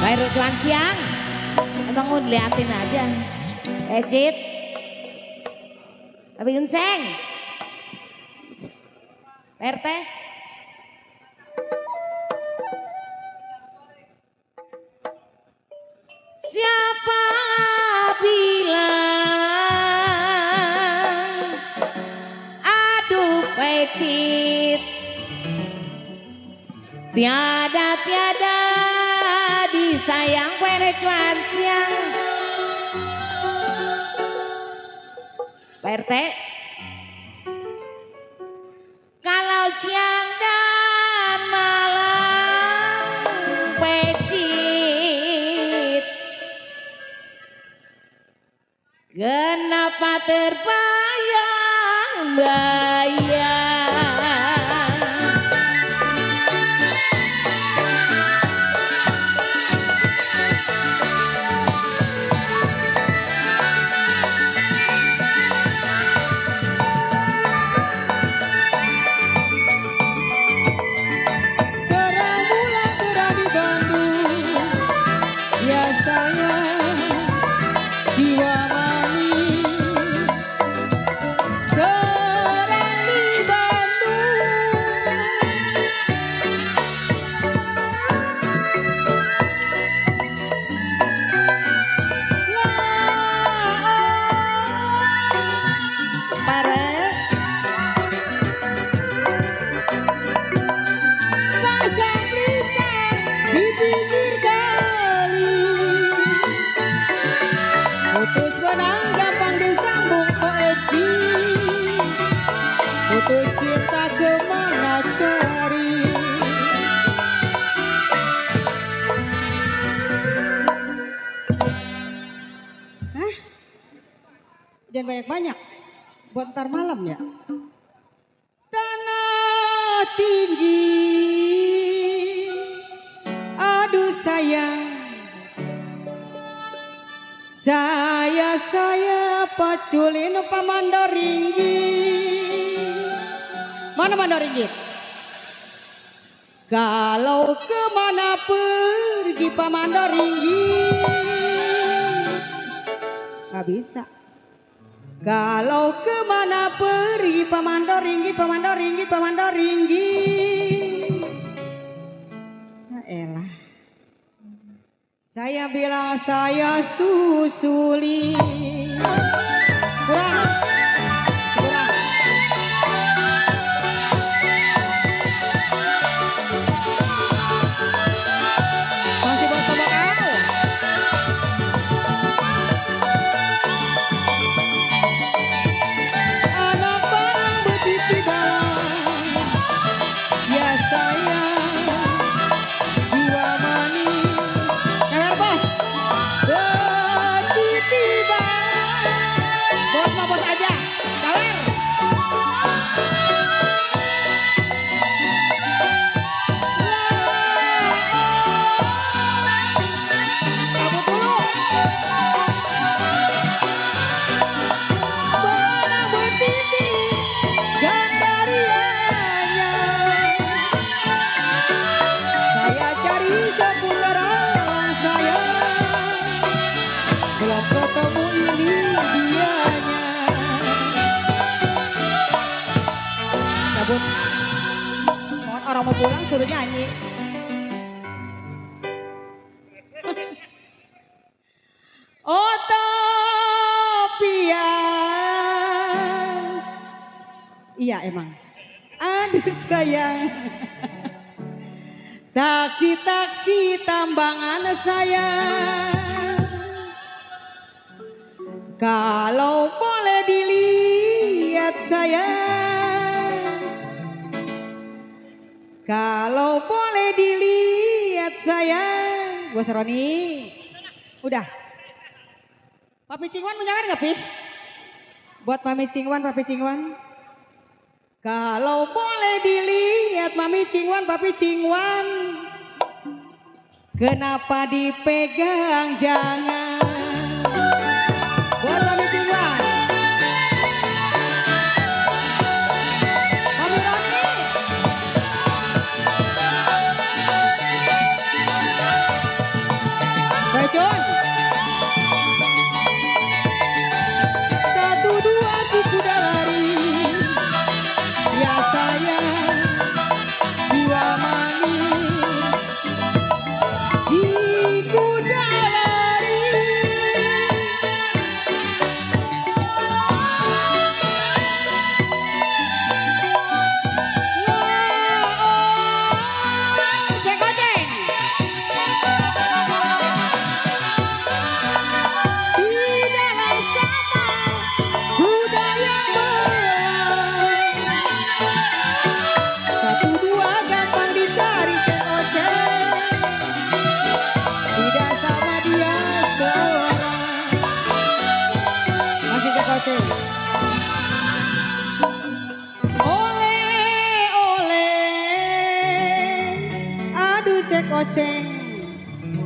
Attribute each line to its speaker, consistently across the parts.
Speaker 1: Rituan siang, emang mau diliatin aja. Ecit, tapi Unseng, RT. Siapa bilang, aduh Ecit, tiada disayang Rituan siang. Pak RT, kalau siang dan malam Pecit, kenapa terbayang-bayang?
Speaker 2: Putus cinta kemana cari? Hah? Jangan banyak-banyak, buat ntar malam ya. Tanah tinggi, aduh sayang, saya paculin pamandor ringgi. Mana Mandor Ringgit? Kalau kemana pergi Pak Mandor Ringgit? Gak bisa. Kalau kemana pergi Pak Mandor Ringgit, Pak Mandor Ringgit, Pak Mandor Ringgit. Ya elah. Saya bilang saya susuli. Kurang. Orang mau pulang suruh nyanyi. Utopia. Iya emang. Aduh sayang. Taksi-taksi tambangan sayang. Kalau boleh dilihat sayang, kalau boleh dilihat sayang. Bos Roni, udah. Papi Cingwan menyanyi nggak Pi? Buat Mami Cingwan, Papi Cingwan. Kalau boleh dilihat Mami Cingwan, Papi Cingwan, kenapa dipegang jangan? Buat Mami Cingwan. Mami Roni. oceng.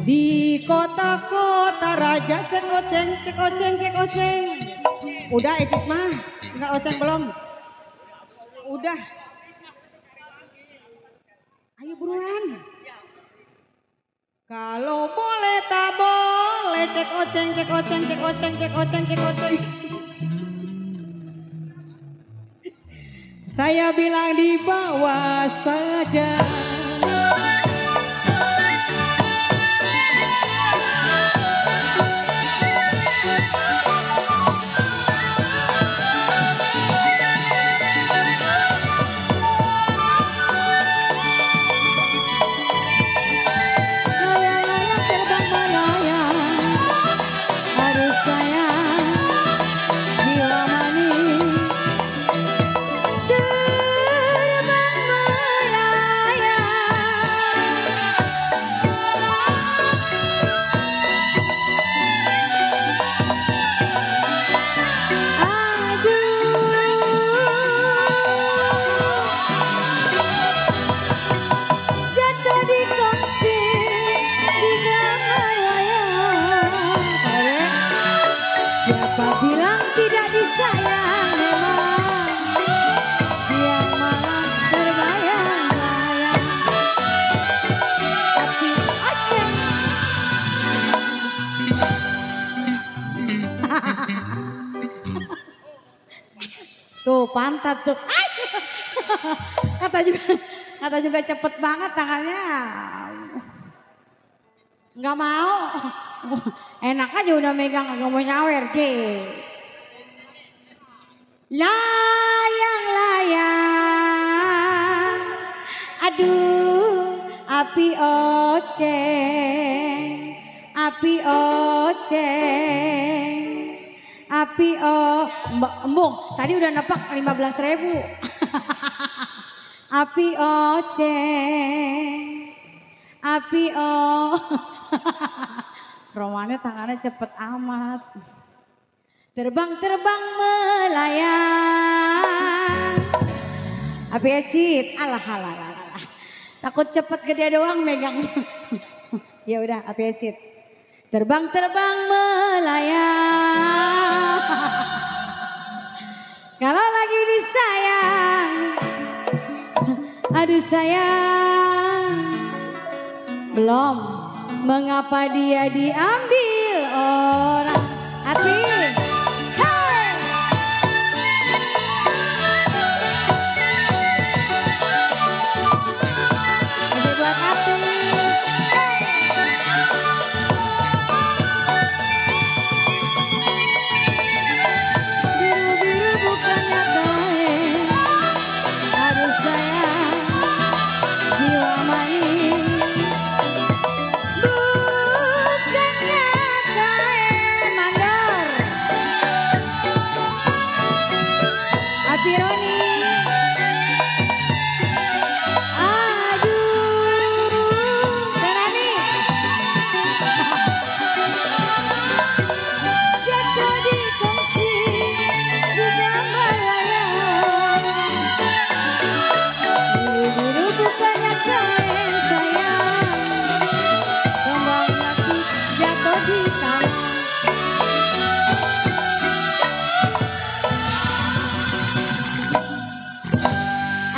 Speaker 2: Di kota-kota raja cek oceng, cek oceng, cek oceng. Udah Ecis mah, enggak oceng belum? Udah. Ayo buruan. Kalau boleh tak boleh cek oceng, cek oceng, cek oceng, cek oceng, cek oceng. Saya bilang di bawah saja. Layang-layang terbang melayang, harus sayang jiwa manis. Terbang melayang, aduh, jatuh di kongsi di gambar wayang. Siapa bilang tidak disayang, memang siang malam terbayang-bayang. Tapi oceng. Tuh pantat tuh. Kata juga cepet banget tangannya. Nggak mau. Enak aja udah megang nggak mau nyawer cik. Layang-layang, aduh api oceng, api oceng, api embung tadi udah nepak 15.000. Api oceng, api Romannya tangannya cepet amat. Terbang-terbang melayang. Api Ecit, alah. Takut cepet gede doang megang. Ya udah, Api Ecit. Terbang-terbang melayang. Kalau lagi disayang, aduh sayang. Belum, mengapa dia diambil orang? Api.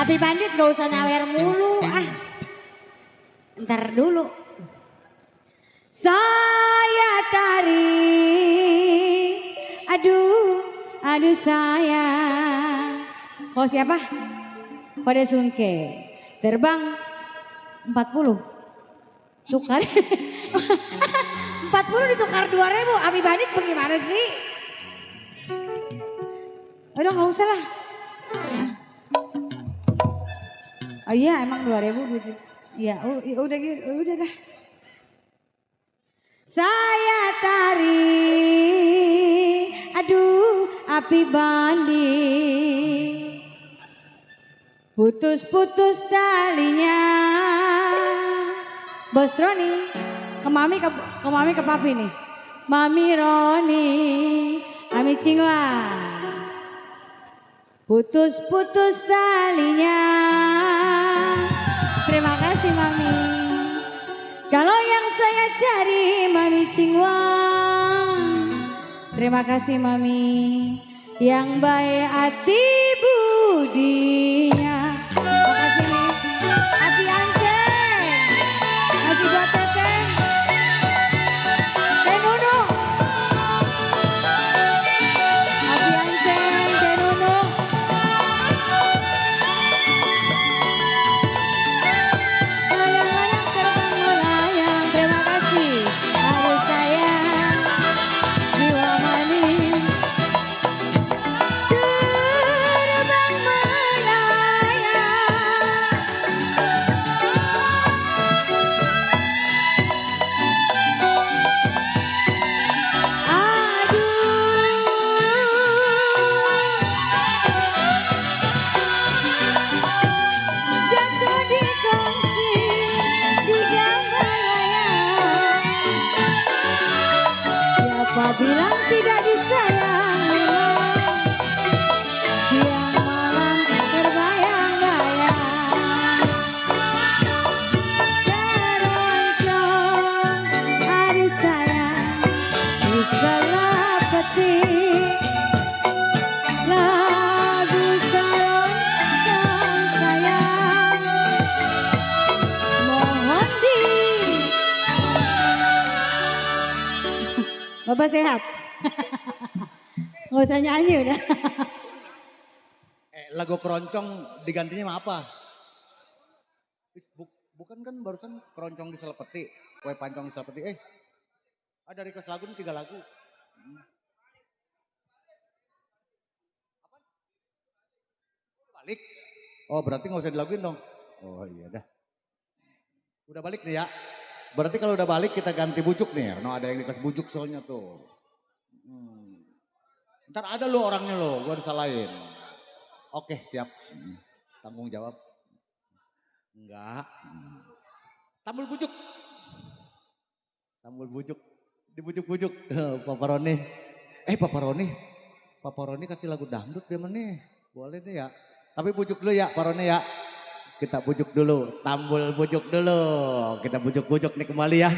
Speaker 2: Api Bandit gak usah nyawer mulu ntar dulu. Saya tarik, aduh sayang. Kau siapa? Kode Sunke. Terbang 40. Tukar 40 ditukar 2.000. Api Bandit bagaimana sih? Udah gak usah lah. Oh iya emang 2.000 gitu. Ya udah dah. Saya tarik, aduh Api Bandit. Putus-putus talinya. Bos Roni, ke mami ke papi nih. Mami Roni, Ami Cingwa. Putus-putus talinya. Terima kasih Mami. Kalau yang saya cari Mami Cingwang. Terima kasih Mami yang baik hati budinya. Terima kasih nih. Abi Anceng. Masih buat Teteh. Teh Nunung. Abi Anceng, Teh Nunung. Layang-layang terbang melayang. Terima kasih. Harus sayang. Jiwa manis. Terbang melayang. Aduh, jatuh di kongsi di gambar layang. Siapa bilang tidak disayang memang siang malam terbayang-bayang. Teroncong hari sayang di salah petik lagu teroncong sayang. Mohon di Bapak sehat? Nggak usah nyanyi udah.
Speaker 3: Lagu keroncong digantinya sama apa? Bukan kan barusan keroncong di Selepeti, kue pancong di Selepeti. Ada request lagu nih 3 lagu. Balik? Oh berarti nggak usah dilaguin dong. Oh iya dah. Udah balik nih ya. Berarti kalau udah balik kita ganti bujuk nih ya. No ada yang request bujuk soalnya tuh. Ntar ada lo orangnya lo, gua disalahin. Oke siap. Tanggung jawab. Enggak. Tambul bujuk. Tambul bujuk. Dibujuk-bujuk. Papa Roni. Papa Roni kasih lagu dangdut dia nih. Boleh nih ya. Tapi bujuk dulu ya Pak Roni ya. Kita bujuk dulu. Tambul bujuk dulu. Kita bujuk-bujuk nih kembali ya.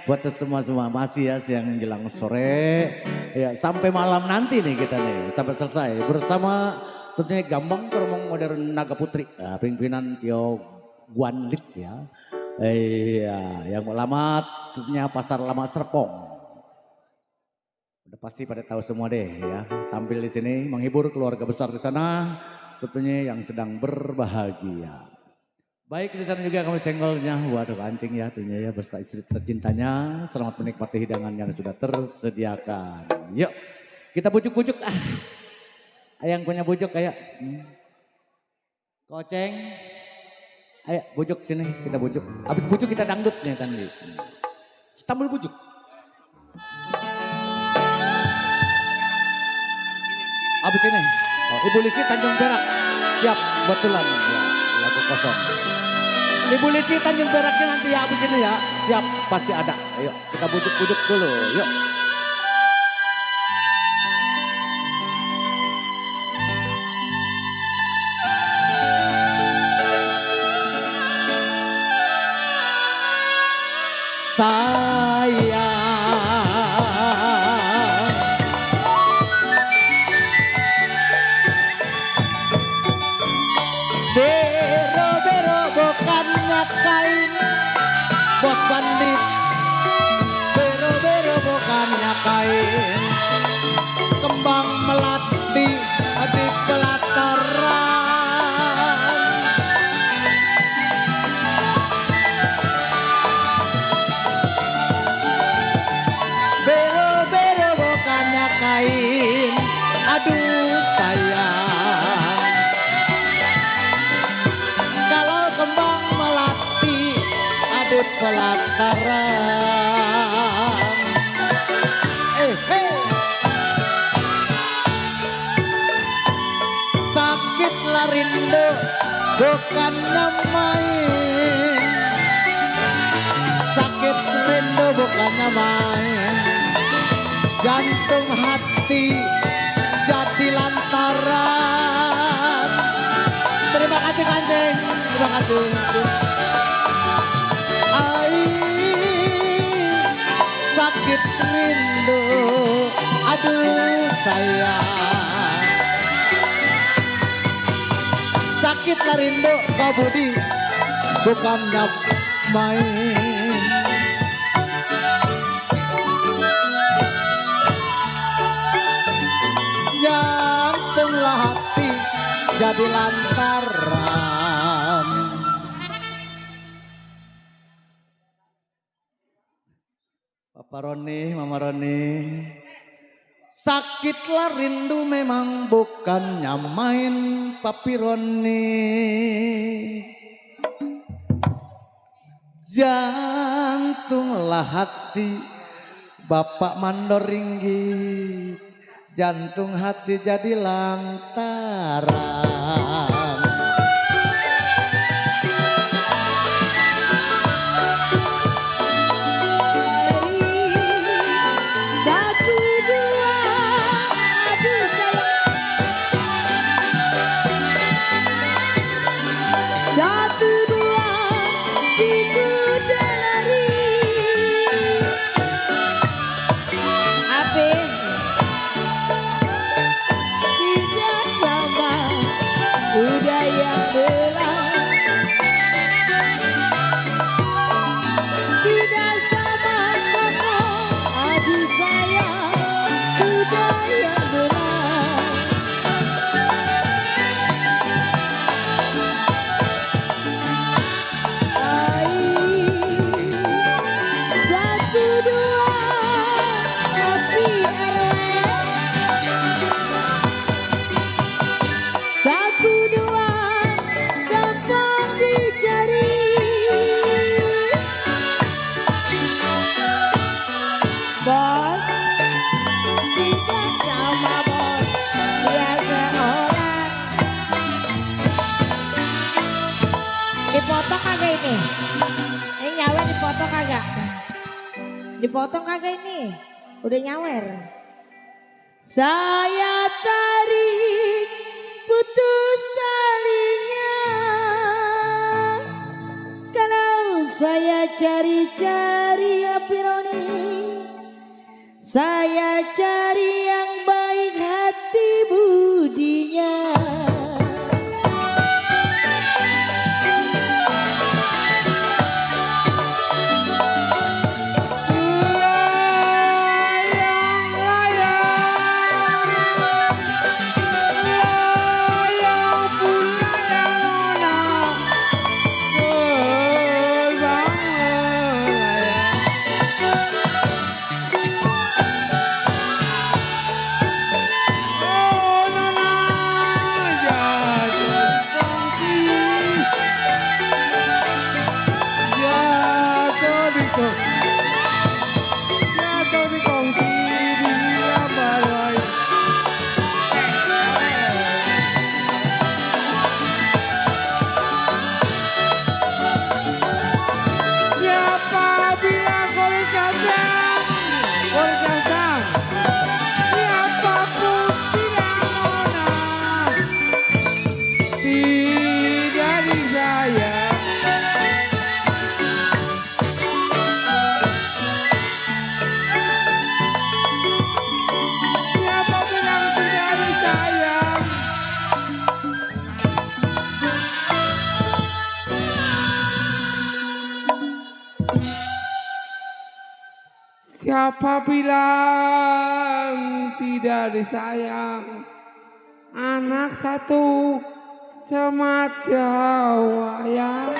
Speaker 3: Buat semua-semua masih ya siang jelang sore. Ya sampai malam nanti nih kita nih. Sampai selesai. Bersama tentunya Gambang Keromong Modern Naga Putri. Ya, pimpinan Tio Guanlit ya. Iya, yang lama tentunya Pasar Lama Serpong. Udah pasti pada tahu semua deh ya. Tampil di sini menghibur keluarga besar di sana. Tentunya yang sedang berbahagia. Baik di sana juga kami senggolnya. Waduh kancing ya tentunya ya beserta istri tercintanya. Selamat menikmati hidangan yang sudah tersediakan. Yuk kita bujuk-bujuk. Yang punya bujuk kayak Koceng. Ayo bujuk sini kita bujuk. Habis bujuk kita dangdut nih tadi. Tambul bujuk. Habis ini. Oh, Ibu Lisi Tanjung Perak. Siap betulan ya, lagu kosong. Ibu Lisi Tanjung Peraknya nanti ya habis ini ya. Siap pasti ada. Ayo kita bujuk-bujuk dulu. Yuk. Sayang bero-bero bukannya kain bos bandit, bero-bero bukannya kain, kembang melati di pelataran. Bero-bero bukannya kain, aduh sayang. Kalau kembang melati ada pelataran. Sakit larindo bukannya main, sakit rindu bukannya main, jantung hati jadi lantaran. Terima kasih kancing, terima kasih. Ai sakit rindu, aduh sayang. Sakitlah rindu kau budi, bukannya main. Jantunglah hati jadi lantaran. Papa Roni, Mama Roni. Sakitlah rindu memang bukannya main, Papi Roni. Jantunglah hati Bapak Mandor ringgit, jantung hati jadi lantaran.
Speaker 1: Dipotong kagak ini? Ini nyawer dipotong kagak? Dipotong kagak ini? Udah nyawer. Saya tarik putus talinya, kalau saya cari-cari api Roni, saya cari yang baik hati budinya.
Speaker 4: Siapa bilang tidak disayang? Anak satu semata wayang.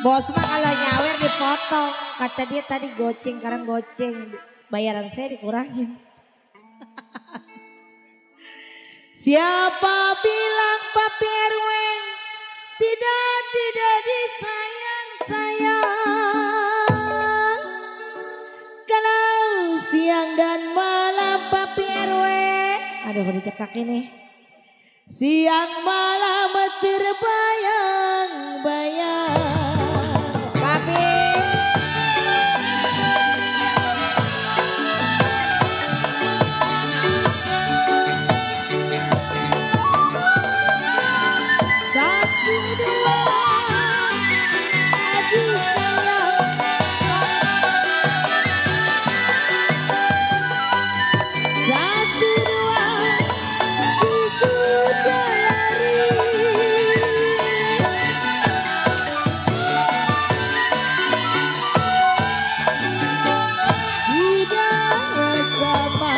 Speaker 1: Bos mah kalau nyawer dipotong. Kata dia tadi goceng, sekarang goceng. Bayaran saya dikurangin. Siapa bilang Papi RW tidak disayang-sayang. Kalau siang dan malam Papi RW. Aduh dicekak ini. Siang malam terbayang-bayang. Papi. Satu dua, aduh sayang. Satu dua, si kuda lari. Tidak sama,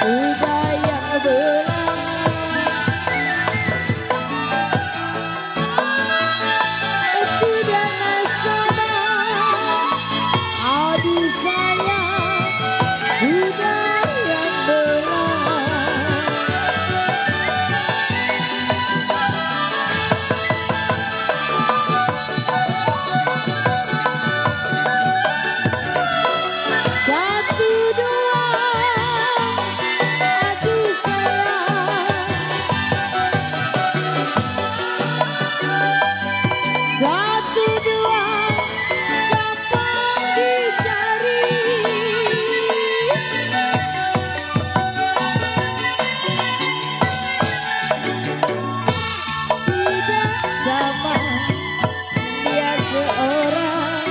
Speaker 1: udah yang belang. Tidak sama, aduh sayang, udah yang belang. Satu dua, aduh sayang. Satu dua, gampang dicari. Tidak sama, dia seorang.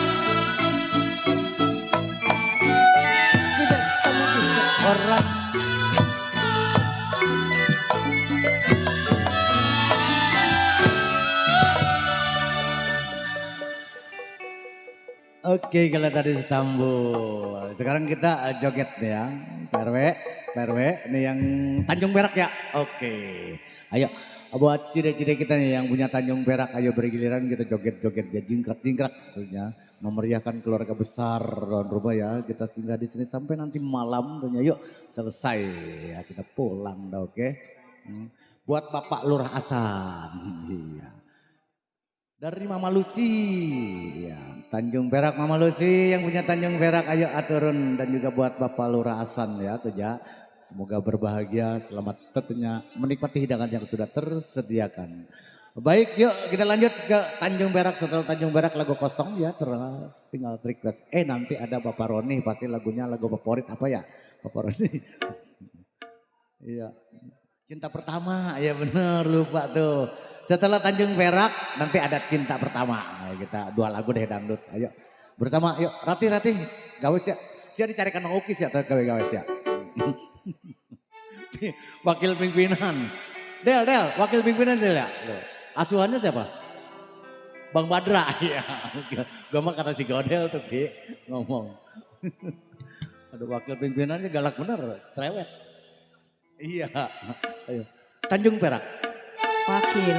Speaker 1: Tidak sama juga.
Speaker 3: Orang. Oke, kalau tadi Istanbul. Sekarang kita joget nih ya. PRW, nih yang Tanjung Perak ya. Oke. Ayo buat cide-cide kita nih yang punya Tanjung Perak, ayo bergiliran kita joget-joget ya, jingkrak-jingkrak tentunya. Memeriahkan keluarga besar tuan rumah ya. Kita singgah di sini sampai nanti malam tentunya. Yuk selesai ya kita pulang dah, oke. Buat Bapak Lurah Hasan. Iya. Dari Mama Lucy, ya, Tanjung Perak Mama Lucy yang punya Tanjung Perak, ayo aturun, dan juga buat Bapak Lurah Hasan ya, tuh ya. Semoga berbahagia, selamat tentunya menikmati hidangan yang sudah tersediakan. Baik, yuk kita lanjut ke Tanjung Perak. Setelah Tanjung Perak lagu kosong ya, tinggal request. Nanti ada Bapak Roni, pasti lagunya lagu favorit apa ya, Bapak Roni? Iya, Cinta Pertama, ya bener lupa tuh. Setelah Tanjung Perak nanti ada Cinta Pertama. Nah, kita dua lagu deh dangdut. Ayo bersama, yuk Rati gawes ya. Sia dicarikan Mang Ukis ya atau gawes ya. Wakil pimpinan. Del, wakil pimpinan Del ya. Asuhannya siapa? Bang Badra ya. Gue mah kata si Godel tuh Ki ngomong. Aduh wakil pimpinannya galak bener, cerewet. Iya. Ayo. Tanjung Perak.
Speaker 2: Wakil.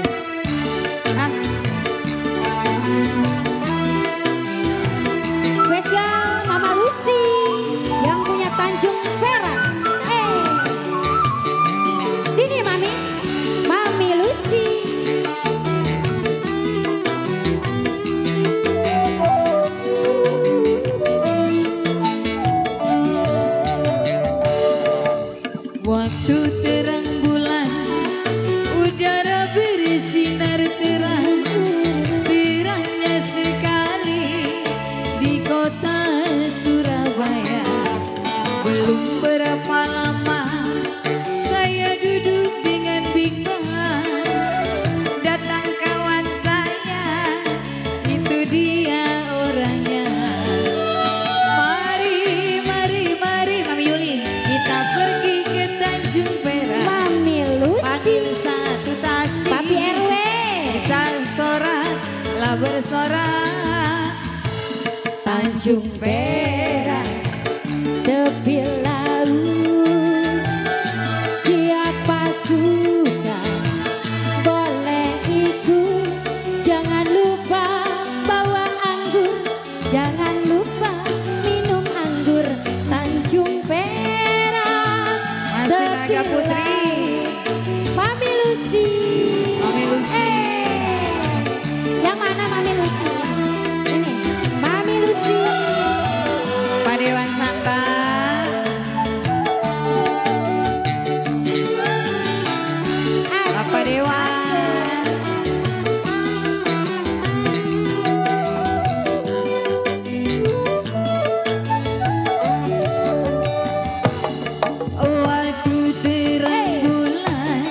Speaker 1: Spesial Mama Lucy yang punya Tanjung Perak. Sini Mami Lucy.
Speaker 5: Waktu terang bulan, udara bersinar terang, terangnya sekali di kota Surabaya. Belum berapa lama saya duduk dengan bimbang, datang kawan saya, itu dia orangnya. Mari Mami Yuli, kita pergi ke Tanjung Perak.
Speaker 1: Mami Lucy.
Speaker 5: Panggil satu taksi.
Speaker 1: Papi RW.
Speaker 5: Kita sorak, lah bersorak. Tanjung Perak,
Speaker 1: Tepi laut, siapa suka boleh ikut, jangan lupa bawa
Speaker 5: Dewan. Waktu terang bulan,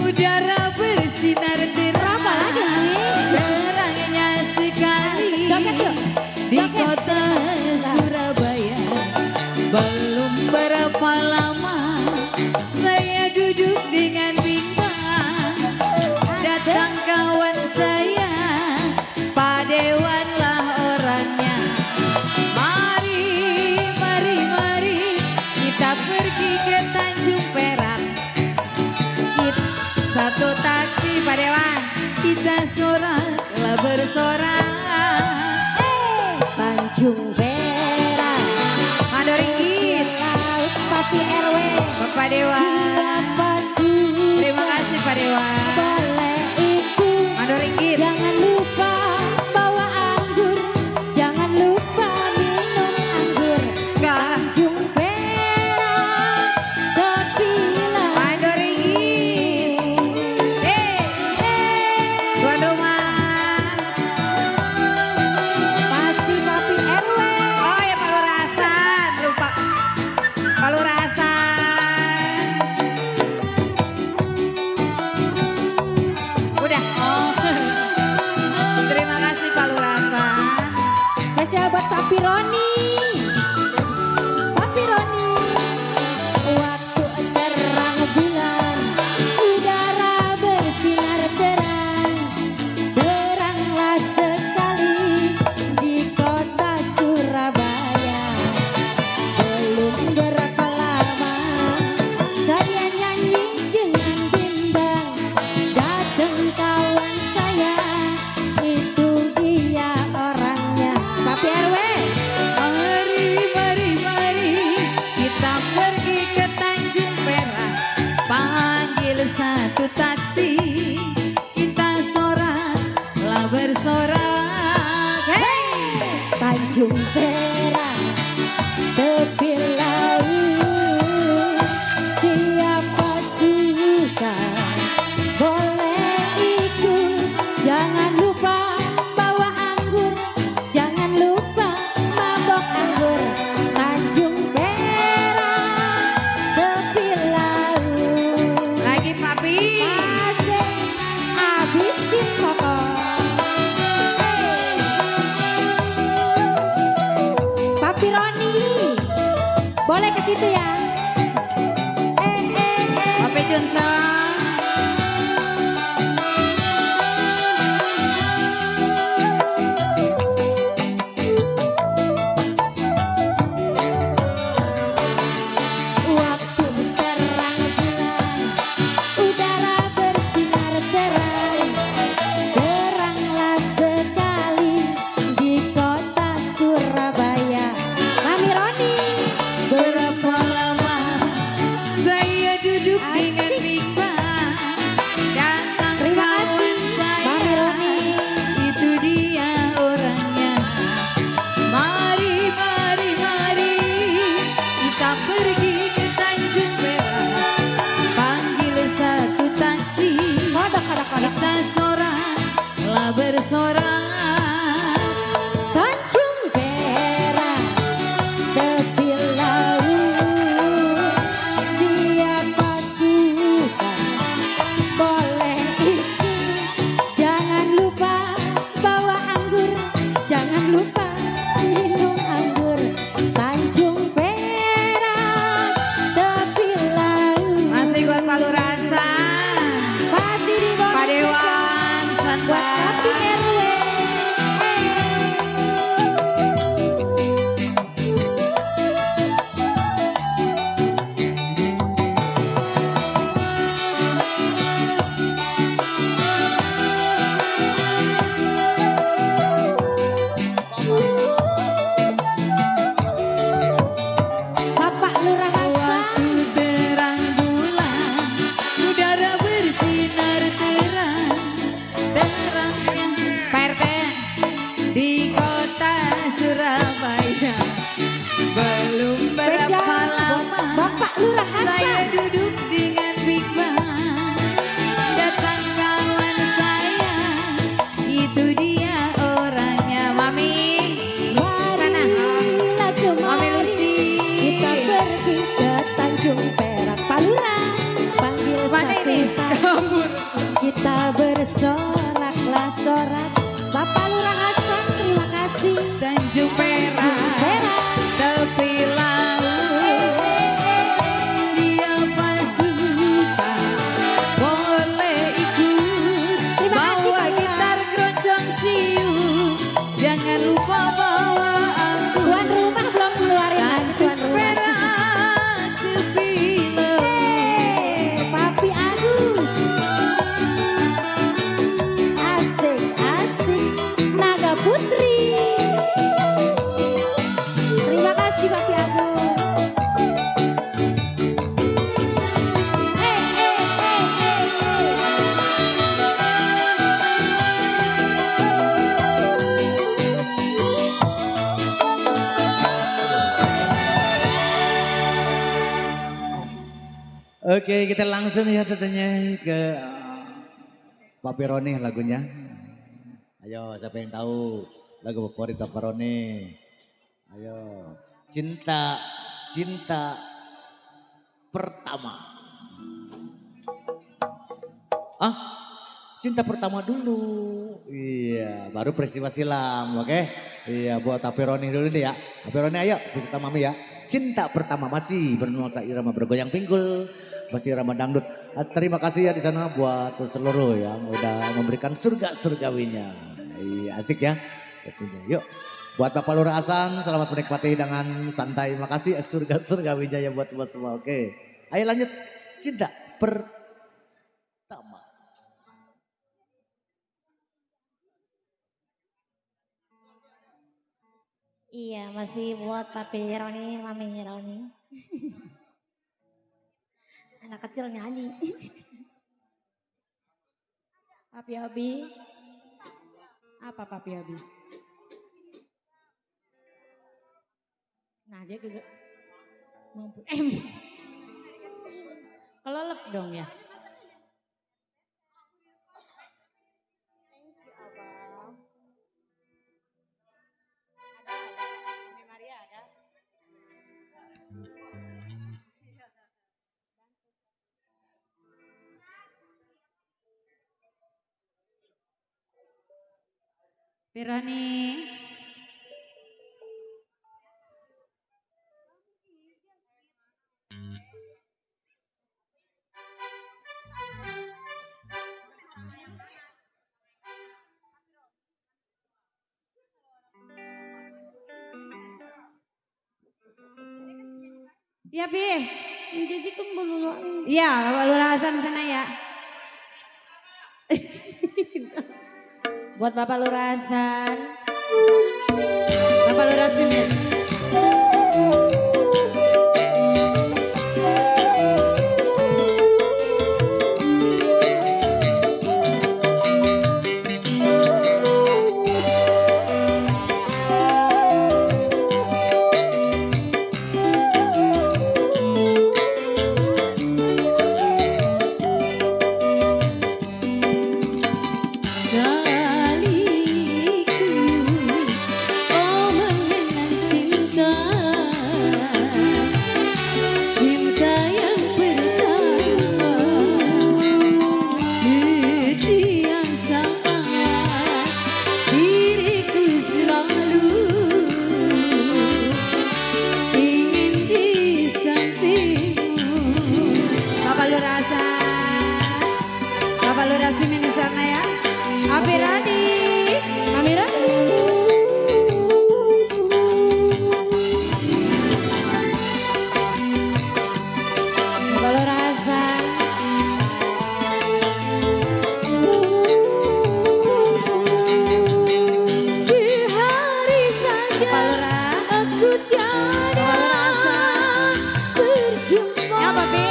Speaker 5: udara bersinar terang. Terangnya sekali di kota Surabaya. Belum berapa lama saya duduk dengan bimbang. Datang kawan saya, Pak Dewan lah orangnya. Mari, mari, mari kita pergi ke Tanjung Perak. Satu taksi Pak Dewan, kita sorak lah bersorak.
Speaker 1: Tanjung Perak,
Speaker 5: Mado ringgit,
Speaker 1: laut Papi RW.
Speaker 5: Bapak Dewan.
Speaker 1: Siapa suka
Speaker 5: Terima kasih Pak Dewan.
Speaker 1: boleh ikut.
Speaker 5: Mado ringgit.
Speaker 1: Jangan lupa bawa anggur, jangan lupa minum anggur.
Speaker 5: Enggak.
Speaker 1: Tanjung Perak, tepilah.
Speaker 5: Mado ringgit. Tuan rumah.
Speaker 1: Masih Papi RW.
Speaker 5: Oh ya Pak Lurasan, lupa. Pak Lurasan. Udah. Oh. Terima kasih Pak Lurasan.
Speaker 1: Spesial buat Papi Roni. Papi Roni. Waktu terang bulan, udara bersinar terang. Teranglah sekali di kota Surabaya. Belum berapa lama saya nyanyi dengan bimbang. Datang kawan saya, itu dia orangnya. Papi RW.
Speaker 5: Mari, mari, mari kita pergi ke Tanjung Perak. Panggil satu taksi, kita sorak lah bersorak. Hey!
Speaker 1: Tanjung Perak, tepi laut. Siapa suka boleh ikut. Jangan lupa bawa anggur, jangan lupa mabok anggur. Tanjung Perak, tepi laut.
Speaker 5: Lagi Papi.
Speaker 1: Masih habisin pokok. Papi Roni, boleh ke situ ya?
Speaker 5: Papi Junsong.
Speaker 1: Waktu terang bulan, udara bersinar terang. Teranglah sekali di kota Surabaya. Mami Roni,
Speaker 5: Berapa lama saya duduk dengan bimbang. Datang
Speaker 1: Terima
Speaker 5: kawan
Speaker 1: kasih,
Speaker 5: saya,
Speaker 1: Mami Roni.
Speaker 5: itu dia orangnya. Mari, mari, mari kita pergi ke Tanjung Perak. Panggil satu taksi, kita sorak lah bersorak.
Speaker 1: Tanjung Perak, tepi laut. Siapa suka boleh ikut. Jangan lupa bawa anggur, jangan lupa minum anggur. Tanjung Perak, tepi laut.
Speaker 5: Masih buat Pak Lurasan,
Speaker 1: Pasti di bawah
Speaker 5: Pak Dewan,
Speaker 1: buat
Speaker 5: Santai.
Speaker 1: Papi RW.
Speaker 5: Jangan lupa bawa aku
Speaker 1: Tuan rumah belum keluarin tuan rumah.
Speaker 5: perak ke film.
Speaker 1: Papi Agus. Asik, asik. Naga Putri. Terima kasih Papi Agus.
Speaker 3: Oke, kita langsung ya tentunya ke Papi Roni lagunya. Ayo, siapa yang tahu lagu favorit Papi Roni? Ayo, cinta, cinta pertama. Ah, cinta pertama dulu. Iya, baru peristiwa silam, oke? Iya, buat Papi Roni dulu nih ya. Papi Roni ayo, beserta Mami ya. Cinta pertama masih bernuansa irama bergoyang pinggul, masih irama dangdut. Terima kasih ya di sana buat seluruh yang udah memberikan surga surgawinya. Iya, asik ya. Yuk, buat Bapak Lurah Hasan, selamat menikmati dengan santai. Makasih surga surgawinya ya buat semua. Oke, ayo lanjut. Cinta pertama.
Speaker 1: Iya, masih buat Papi Roni, Mami Roni. Anak kecil nyanyi. Papi Abi.
Speaker 2: Apa Papi Abi? Nah dia juga mampu. Kelelep dong ya. Pirani. Iya Pi.
Speaker 1: Jadi kembali.
Speaker 2: Iya Bapak Lurah Hasan sana ya.
Speaker 1: Buat Bapak Lurah Hasan.
Speaker 2: Bapak Lurah Simin. Bapak Lurah Simin di sana ya. Papi Rani.
Speaker 1: Mami Roni. Bapak Lurah Hasan. Sehari saja
Speaker 2: Bapak Lurah.
Speaker 1: aku tiada
Speaker 2: Bapak Lurah Hasan.
Speaker 1: berjumpa.
Speaker 2: Ya Papi.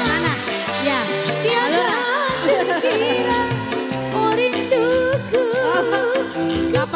Speaker 2: Mana? Ya.
Speaker 1: Tiada terkira oh rinduku.
Speaker 2: Gak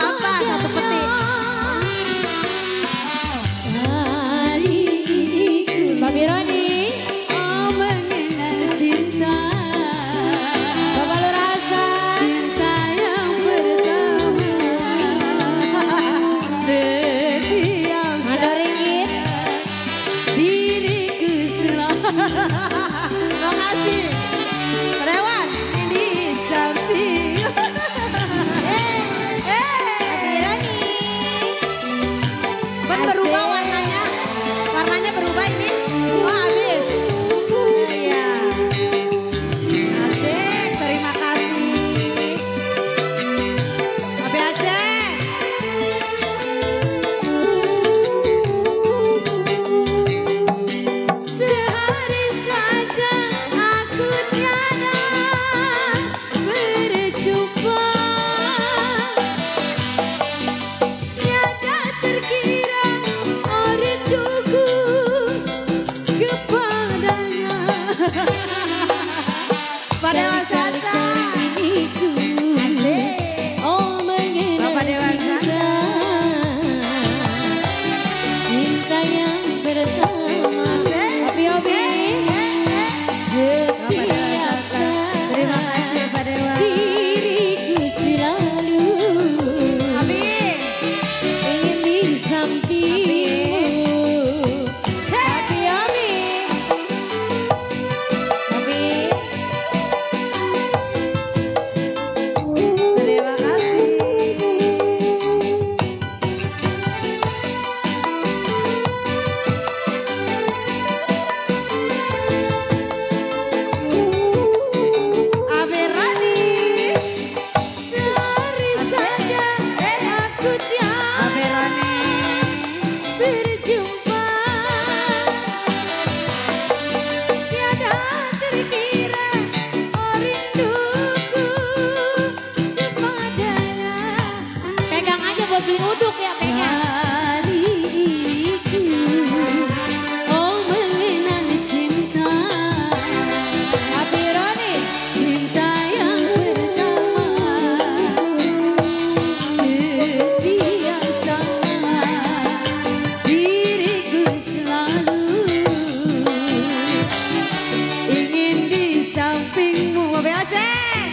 Speaker 2: Oceng.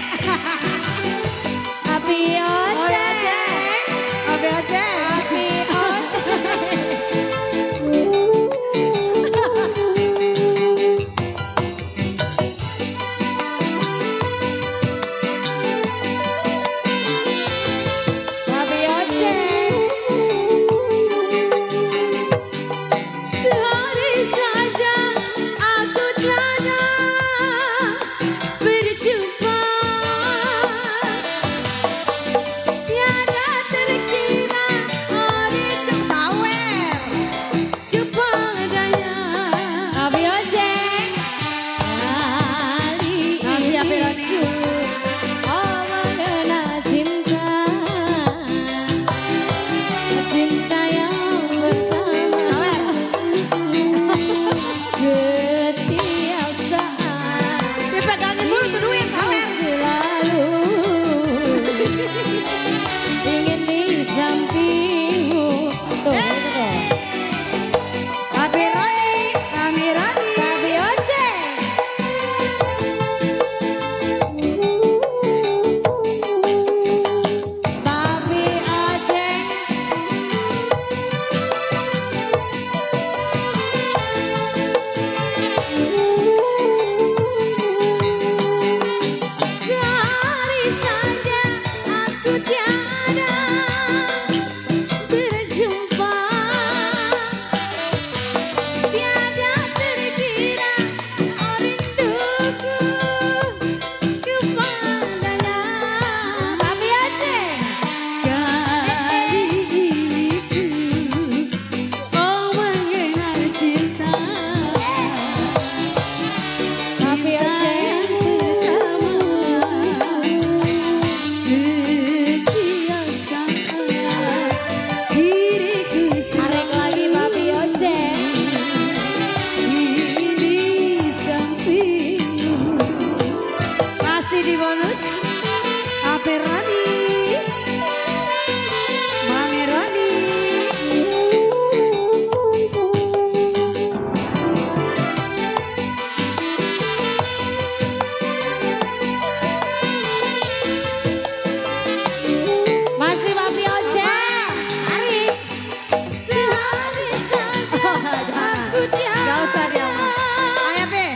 Speaker 5: Api Oceng.
Speaker 2: Abi Oceng.
Speaker 5: Api Oceng. Api Oceng.
Speaker 1: Sehari saja aku tiada berjumpa, tiada terkira rindu
Speaker 2: Sawer.
Speaker 1: kepadanya.
Speaker 5: Api Oceng. Kali
Speaker 2: Kasih Abi
Speaker 5: ini
Speaker 2: Roni.
Speaker 5: oh mengenal cinta. Cinta yang pertama. Setiap saat
Speaker 2: Dipegangin mulu tuh duit sawer.
Speaker 5: selalu ingin di sampingmu. Tuh, itu tuh.
Speaker 2: Abi Roni. Kami Roni.
Speaker 5: Tapi Oceng. Tapi Oceng.
Speaker 1: Sehari saja aku tiada berjumpa, tiada terkira rinduku kepadanya.
Speaker 5: Tapi Oceng.
Speaker 1: Kali ini oh mengenal cinta,
Speaker 5: Tapi Oceng.
Speaker 1: setiap saat diriku
Speaker 5: Arek lagi Papi Oceng.
Speaker 1: ingin di sampingmu.
Speaker 2: Masih di bonus. Abi Roni. Mami Roni.
Speaker 5: Masih Papi Oceng.
Speaker 2: Ari.
Speaker 1: Sehari saja aku tiada
Speaker 2: Gak usah dia. Ayo Pi.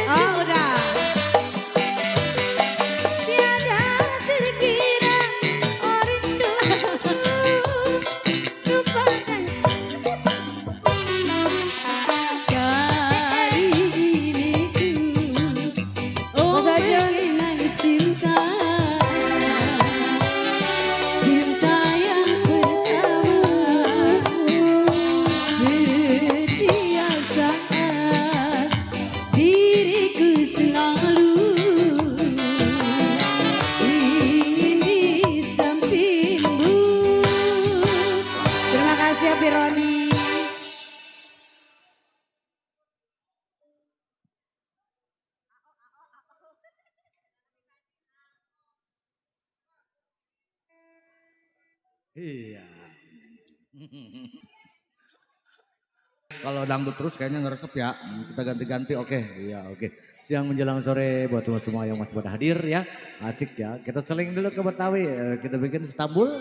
Speaker 2: Oh udah.
Speaker 1: tiada terkira rinduku kepadanya. Kali ini oh
Speaker 5: Mas Ajun.
Speaker 1: mengenal cinta, cinta yang pertama. Setiap saat diriku selalu ingin di sampingmu.
Speaker 2: Terima kasih Abi Roni.
Speaker 3: Iya. Kalau dangdut terus kayaknya ngeresep ya. Kita ganti-ganti, oke. Iya, oke. Siang menjelang sore buat semua yang masih pada hadir ya. Asik ya. Kita seling dulu ke Betawi. Kita bikin Istanbul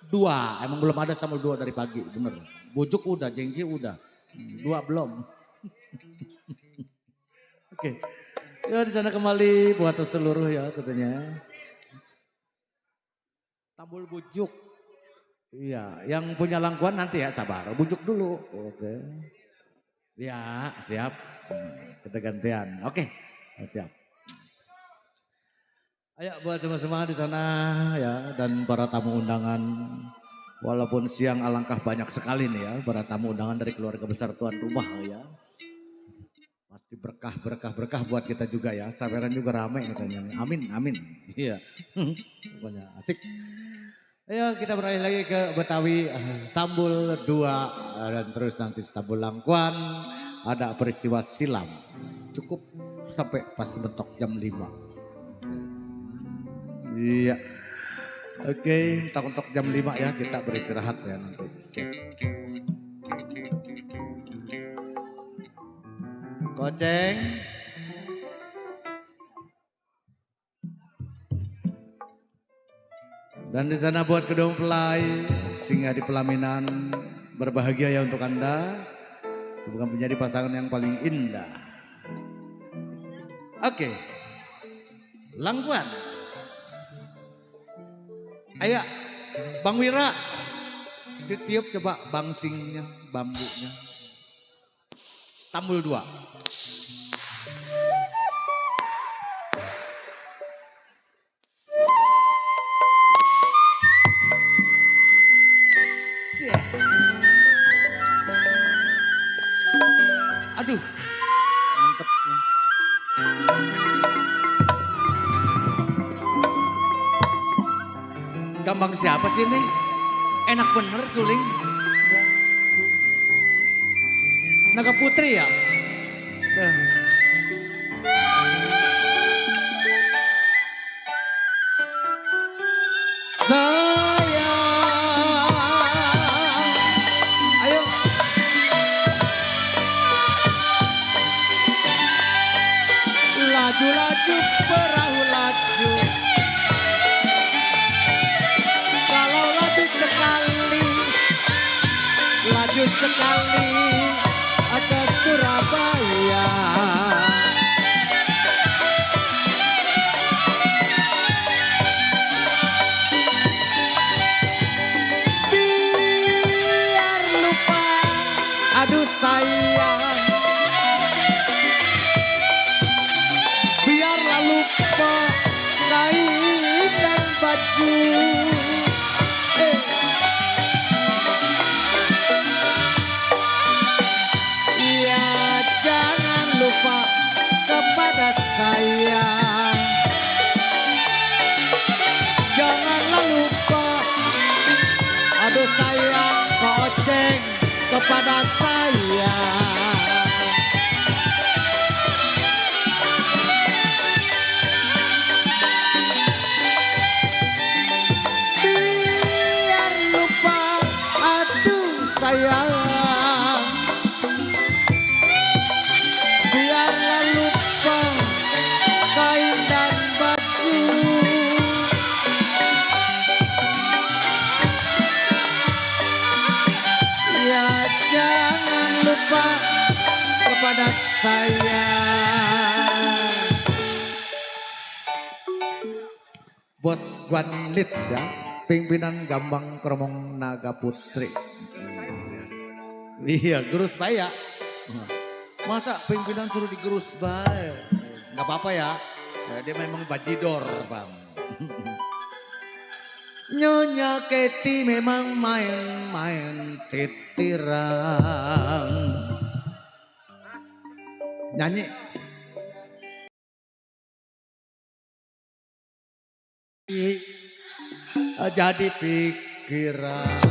Speaker 3: 2. Emang belum ada Istanbul 2 dari pagi, bener. Bujuk udah, jengki udah. 2 belum. Oke. Ya di sana kembali buat seluruh ya katanya. Istanbul bujuk. Iya, yang punya langkuan nanti ya sabar, bujuk dulu. Oke. Ya, siap. Kita gantian. Oke, siap. Ayo buat semua-semua di sana ya dan para tamu undangan. Walaupun siang alangkah banyak sekali nih ya para tamu undangan dari keluarga besar tuan rumah ya. Pasti berkah buat kita juga ya. Sabaran juga ramai katanya. Amin, amin. Iya. Pokoknya asik. Ayo kita beralih lagi ke Betawi, Istanbul 2 dan terus nanti Istanbul Langkuan. Ada peristiwa silam. Cukup sampai pasti mentok jam 5. Iya. Oke, mentok jam 5 ya kita beristirahat ya nanti. Siap. Koceng. Dan di sana buat kedua mempelai, singgah di pelaminan, berbahagia ya untuk Anda. Semoga menjadi pasangan yang paling indah. Oke, Langkuan. Ayo, Bang Wira, ditiup coba bangsingnya, bambunya. Istanbul 2. Aduh, mantep. Gampang siapa sih ini? Enak bener suling. Naga Putri ya? Sayang, ayo. Laju-laju perahu laju. Kalau laju sekali ke Surabaya. Biar lupa, aduh sayang. Biarlah lupa kain dan baju. Ya jangan lupa kepada saya. Janganlah lupa, aduh sayang, koceng kepada saya. Biar lupa, aduh sayang. Biarlah lupa kain dan baju. Ya jangan lupa kepada saya. Bos Guanlit ya, pimpinan Gambang Kromong Naga Putri. Iya, gerus saya. Masa pimpinan suruh digerus baik? Nggak apa-apa ya, dia memang bajidor bang. Nyonya Keti memang main-main titiran. Nyanyi. Jadi pikiran.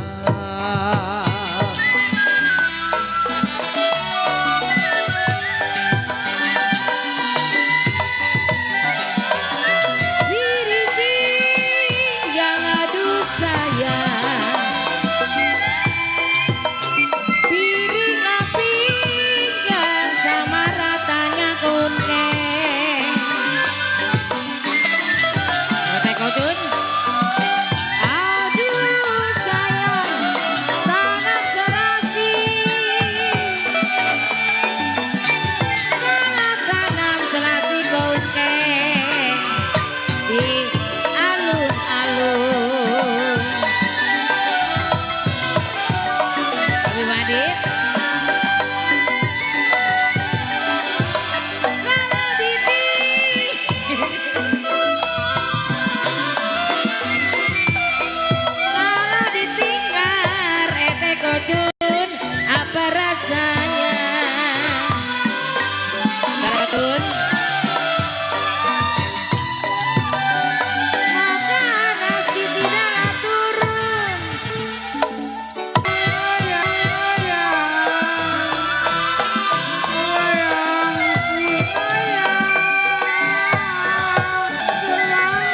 Speaker 1: Di